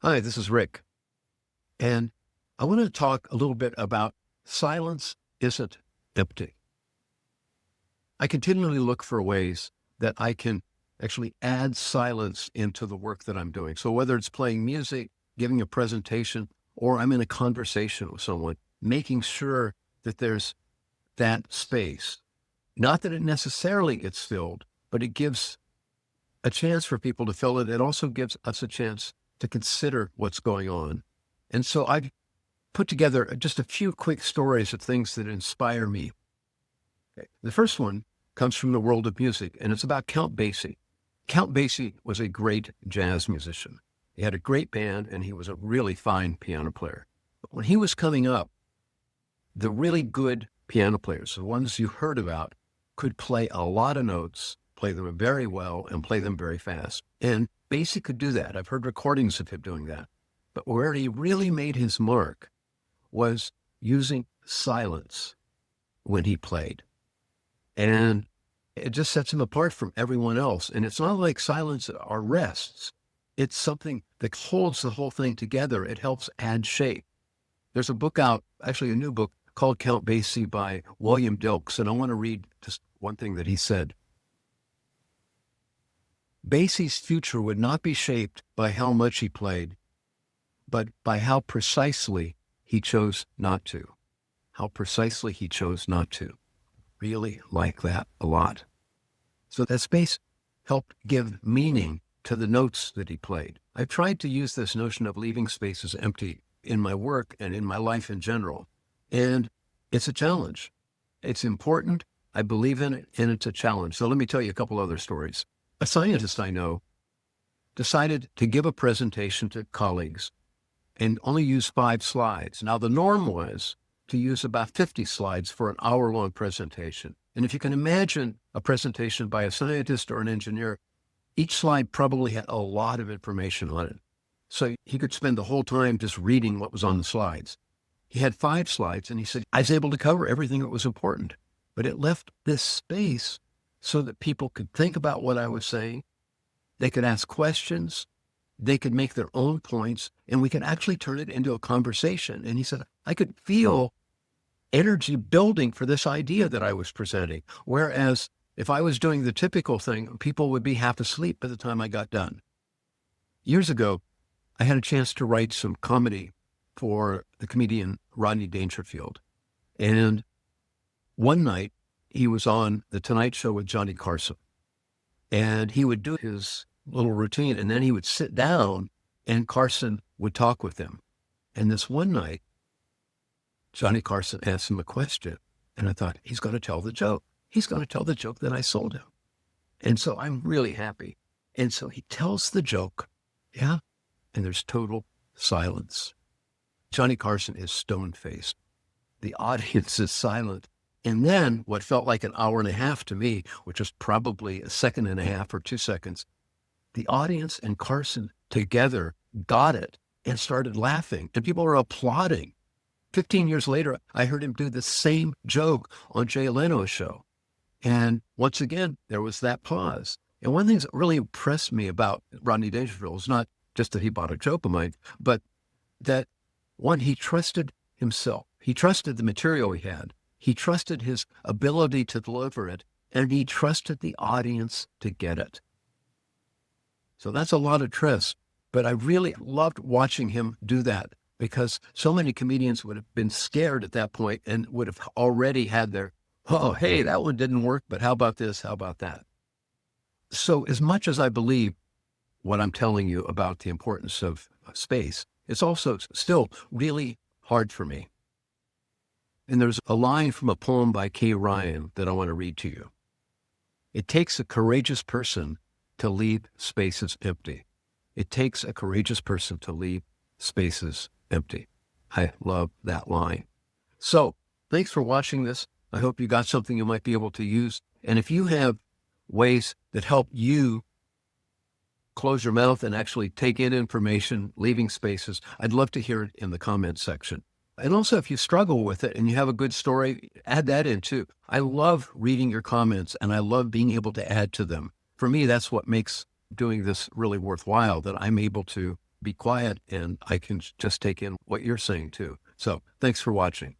Hi, this is Rick, and I want to talk a little bit about silence isn't empty. I continually look for ways that I can actually add silence into the work that I'm doing. So whether it's playing music, giving a presentation, or I'm in a conversation with someone, making sure that there's that space. Not that it necessarily gets filled, but it gives a chance for people to fill it. It also gives us a chance to consider what's going on. And so I've put together just a few quick stories of things that inspire me. Okay. The first one comes from the world of music, and it's about Count Basie. Count Basie was a great jazz musician. He had a great band, and he was a really fine piano player. But when he was coming up, the really good piano players, the ones you heard about, could play a lot of notes, play them very well, and play them very fast. And Basie could do that. I've heard recordings of him doing that. But where he really made his mark was using silence when he played. And it just sets him apart from everyone else. And it's not like silence or rests. It's something that holds the whole thing together. It helps add shape. There's a book out, actually a new book, called Count Basie by William Dilks. And I want to read just one thing that he said. Basie's future would not be shaped by how much he played, but by how precisely he chose not to. How precisely he chose not to. Really like that a lot. So that space helped give meaning to the notes that he played. I've tried to use this notion of leaving spaces empty in my work and in my life in general. And it's a challenge. It's important. I believe in it, and it's a challenge. So let me tell you a couple other stories. A scientist I know decided to give a presentation to colleagues and only use 5 slides. Now, the norm was to use about 50 slides for an hour-long presentation. And if you can imagine a presentation by a scientist or an engineer, each slide probably had a lot of information on it. So he could spend the whole time just reading what was on the slides. He had 5 slides, and he said, I was able to cover everything that was important. But it left this space so that people could think about what I was saying. They could ask questions. They could make their own points, and we could actually turn it into a conversation. And he said, I could feel energy building for this idea that I was presenting. Whereas if I was doing the typical thing, people would be half asleep by the time I got done. Years ago, I had a chance to write some comedy for the comedian Rodney Dangerfield. And one night, he was on The Tonight Show with Johnny Carson. And he would do his little routine, and then he would sit down, and Carson would talk with him. And this one night, Johnny Carson asked him a question, and I thought, he's going to tell the joke. He's going to tell the joke that I sold him. And so I'm really happy. And so he tells the joke, yeah, and there's total silence. Johnny Carson is stone-faced. The audience is silent. And then what felt like an hour and a half to me, which was probably a second and a half or 2 seconds, the audience and Carson together got it and started laughing, and people were applauding. 15 years later, I heard him do the same joke on Jay Leno's show. And once again, there was that pause. And one thing that really impressed me about Rodney Dangerfield was not just that he bought a joke of mine, but that, one, he trusted himself. He trusted the material he had. He trusted his ability to deliver it, and he trusted the audience to get it. So that's a lot of trust, but I really loved watching him do that because so many comedians would have been scared at that point and would have already had their, oh, hey, that one didn't work, but how about this? How about that? So as much as I believe what I'm telling you about the importance of space, it's also still really hard for me. And there's a line from a poem by Kay Ryan that I want to read to you. It takes a courageous person to leave spaces empty. It takes a courageous person to leave spaces empty. I love that line. So thanks for watching this. I hope you got something you might be able to use. And if you have ways that help you close your mouth and actually take in information, leaving spaces, I'd love to hear it in the comments section. And also, if you struggle with it and you have a good story, add that in too. I love reading your comments, and I love being able to add to them. For me, that's what makes doing this really worthwhile, that I'm able to be quiet and I can just take in what you're saying too. So thanks for watching.